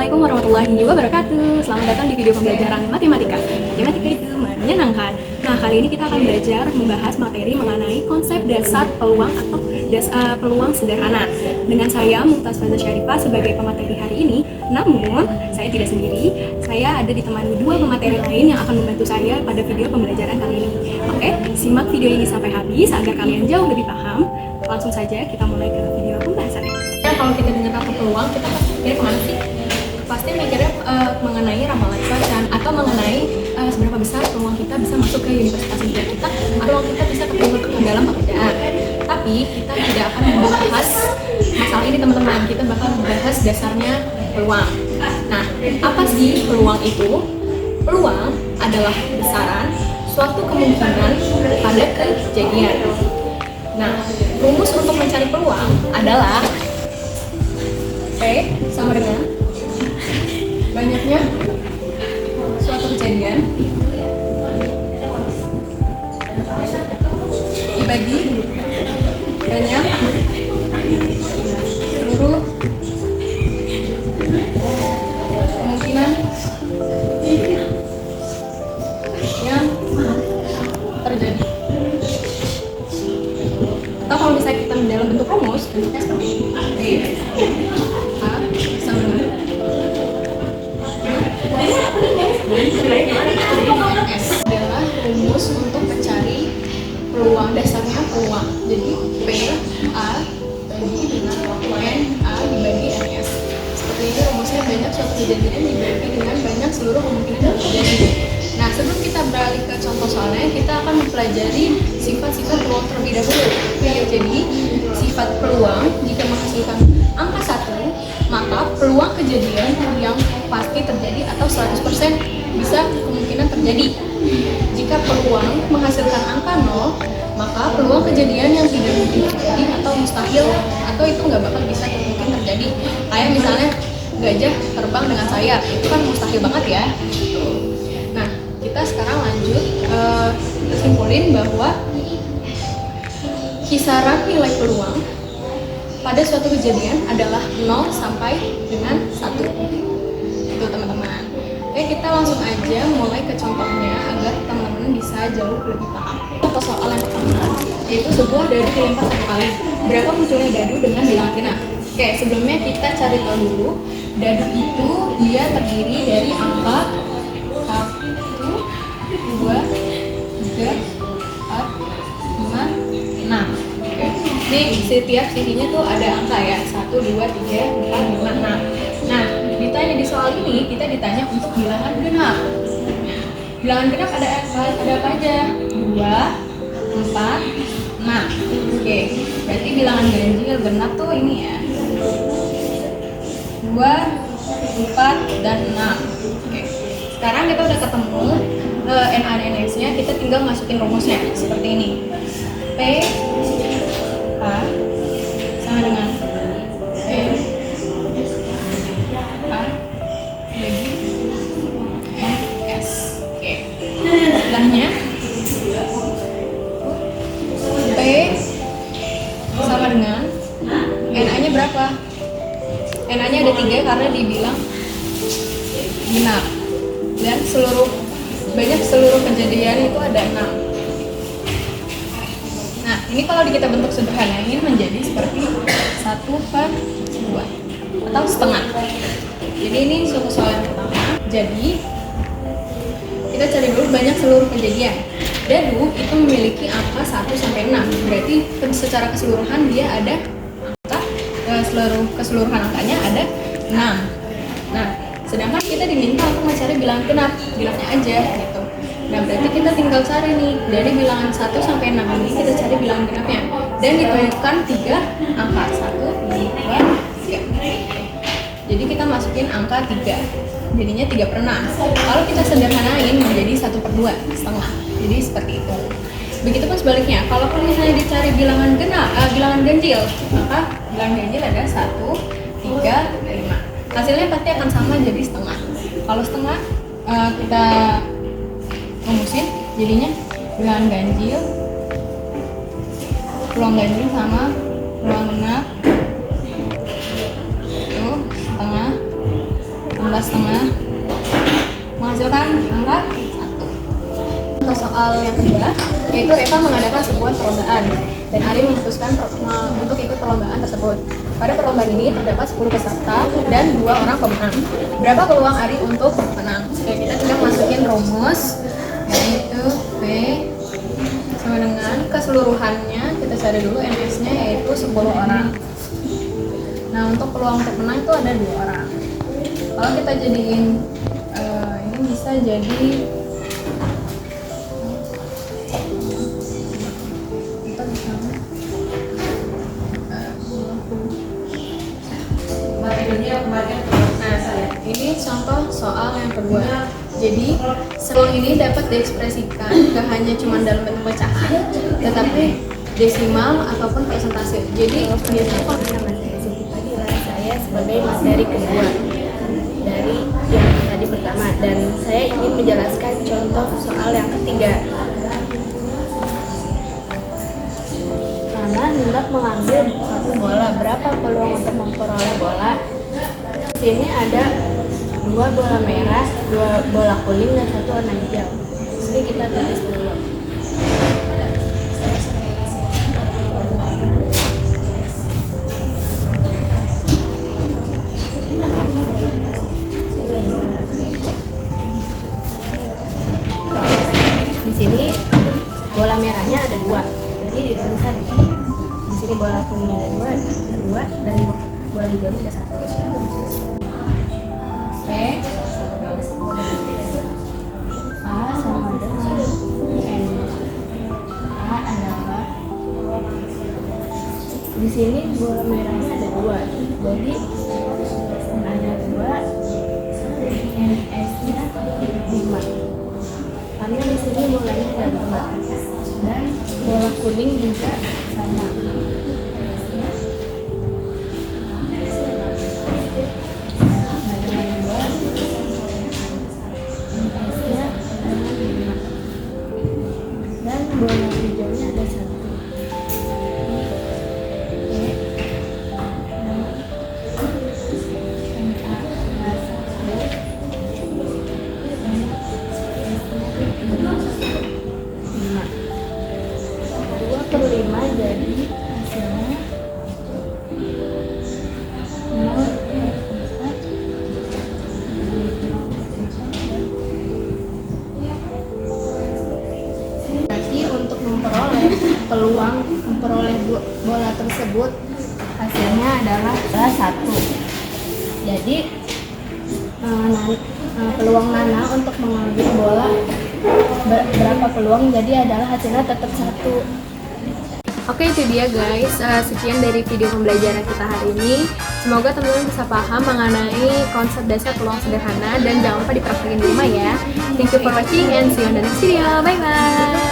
Assalamualaikum warahmatullahi wabarakatuh. Selamat datang di video pembelajaran matematika. Matematika itu menyenangkan. Nah, kali ini kita akan belajar membahas materi mengenai konsep dasar peluang atau peluang sederhana. Dengan saya Mumtaz Faza Syarifah sebagai pemateri hari ini. Namun, saya tidak sendiri. Saya ada ditemani dua pemateri lain yang akan membantu saya pada video pembelajaran kali ini. Oke, simak video ini sampai habis agar kalian jauh lebih paham. Langsung saja kita mulai ke video pembahasannya. Kalau kita dengar kata peluang, kita pasti mikir kemana sih? Pasti mikirnya mengenai ramalan cuaca atau mengenai seberapa besar peluang kita bisa masuk ke universitas impian kita atau peluang kita bisa keterima ke dalam pekerjaan. Tapi kita tidak akan membahas masalah ini, teman-teman. Kita bakal membahas dasarnya peluang. Nah, apa sih peluang itu? Peluang adalah besaran suatu kemungkinan pada kejadian. Nah, rumus untuk mencari peluang adalah P sama dengan banyaknya suatu kejadian dibagi banyak seluruh kemungkinan yang terjadi. Atau kalau misalnya kita dalam bentuk rumus, bentuknya seperti ini. A sama dengan S adalah rumus untuk mencari peluang, dasarnya peluang. Jadi P A bagi dengan N A dibagi NS. Seperti ini rumusnya, banyak suatu kejadian dibagi dengan banyak seluruh kemungkinan yang terjadi. Nah, sebelum kita beralih ke contoh soalnya, kita akan mempelajari sifat-sifat peluang terlebih dahulu. Jadi, sifat peluang jika menghasilkan angka 1, maka peluang kejadian yang pasti terjadi atau 100% bisa kemungkinan terjadi. Jika peluang menghasilkan angka 0, maka peluang kejadian yang tidak mungkin terjadi atau mustahil atau itu nggak bakal bisa mungkin terjadi. Kayak misalnya gajah terbang dengan sayap, itu kan mustahil banget ya. Nah, kita sekarang lanjut simpulin bahwa kisaran nilai peluang pada suatu kejadian adalah 0 sampai dengan 1. Itu teman-teman. Oke, kita langsung aja mulai ke contohnya agar teman-teman bisa jauh lebih paham. Contoh soal yang pertama, yaitu sebuah dadu dilempar 1 kali. Berapa munculnya dadu dengan bilangan genap? Oke, sebelumnya kita cari tahu dulu, dadu itu dia terdiri dari angka 1, 2, 3, 4, 5, 6. Oke. Nih, setiap sisinya tuh ada angka ya, 1, 2, 3, 4, 5, 6. Nah, ditanya di soal ini, kita ditanya untuk bilangan genap. Bilangan genap ada apa aja? 2, 4, 6. Oke, berarti bilangan ganjil genap tuh ini ya, 2, 4, dan 6. Oke. Sekarang kita udah ketemu NA dan NS-nya, kita tinggal masukin rumusnya seperti ini. P A sama dengan P A bagi NS. Oke. Sebelahnya P sama dengan NA-nya berapa? NA-nya ada 3 karena dibilang genap. Dan banyak seluruh kejadian itu ada 6. Nah, ini kalau kita bentuk sederhanain menjadi seperti 1/2 atau setengah. Jadi ini suatu soal yang pertama. Jadi kita cari dulu banyak seluruh kejadian. Dadu itu memiliki angka 1 sampai 6. Berarti secara keseluruhan dia ada angka keseluruhan angkanya ada 6. Nah, sedangkan kita diminta untuk mencari bilangan genap, bilangnya aja gitu. Nah, berarti kita tinggal cari nih, dari bilangan 1 sampai 6 ini kita cari bilangan genapnya. Dan ditemukan 3 angka, 1, 2, 3. Jadi kita masukin angka 3, jadinya 3/6. Kalau kita sederhanain menjadi 1/2, setengah. Jadi seperti itu. Begitupun sebaliknya, kalau misalnya dicari bilangan bilangan ganjil, maka bilangan ganjil ada 1, 3, 5. Hasilnya pasti akan sama, jadi setengah. Kalau setengah kita rumusin, jadinya bilangan ganjil, peluang ganjil sama peluang genap itu setengah 16,5 menghasilkan angka 1. Untuk soal yang kedua, yaitu Eva mengadakan sebuah perlombaan dan Ari memutuskan untuk ikut perlombaan tersebut. Pada perlombaan ini terdapat 10 peserta dan 2 orang pemenang. Berapa peluang Ari untuk menang? Oke, kita tinggal masukin rumus, yaitu P sama dengan keseluruhannya. Kita cari dulu NS-nya, yaitu 10 orang. Nah, untuk peluang untuk menang itu ada 2 orang. Kalau kita jadiin ini bisa jadi ini contoh soal yang kedua. Jadi peluang ini dapat diekspresikan gak hanya cuma dalam bentuk pecahan, tetapi desimal ataupun persentase. Jadi biasanya kalau nama saya Siti Fadila, saya sebagai materi kedua dari yang tadi pertama, dan saya ingin menjelaskan contoh soal yang ketiga. Nana hendak mengambil satu bola. Berapa peluang untuk memperoleh bola? Di sini ada 2 bola merah, 2 bola kuning, dan 1 warna hijau. Jadi kita tulis dulu. Di sini bola merahnya ada 2, jadi dituliskan di sini bola kuningnya ada 2, dan bola hijaunya ada 1. Oke. A sama dengan N. A adalah, di sini bola merahnya ada 2, jadi ada 2, NS-nya 5. Karena di sini bolanya ada 5, dan bola kuning juga sama. Dan bola hijaunya ada 1. Jadi hasilnya 0,4. Berarti untuk memperoleh bola tersebut hasilnya adalah 1. Jadi peluang Nana untuk mengambil bola berapa peluang, jadi adalah hasilnya tetap 1. Oke, itu dia guys, sekian dari video pembelajaran kita hari ini. Semoga teman-teman bisa paham mengenai konsep dasar peluang sederhana, dan jangan lupa dipraktekin di rumah ya. Thank you for watching and see you on the next video. Bye bye.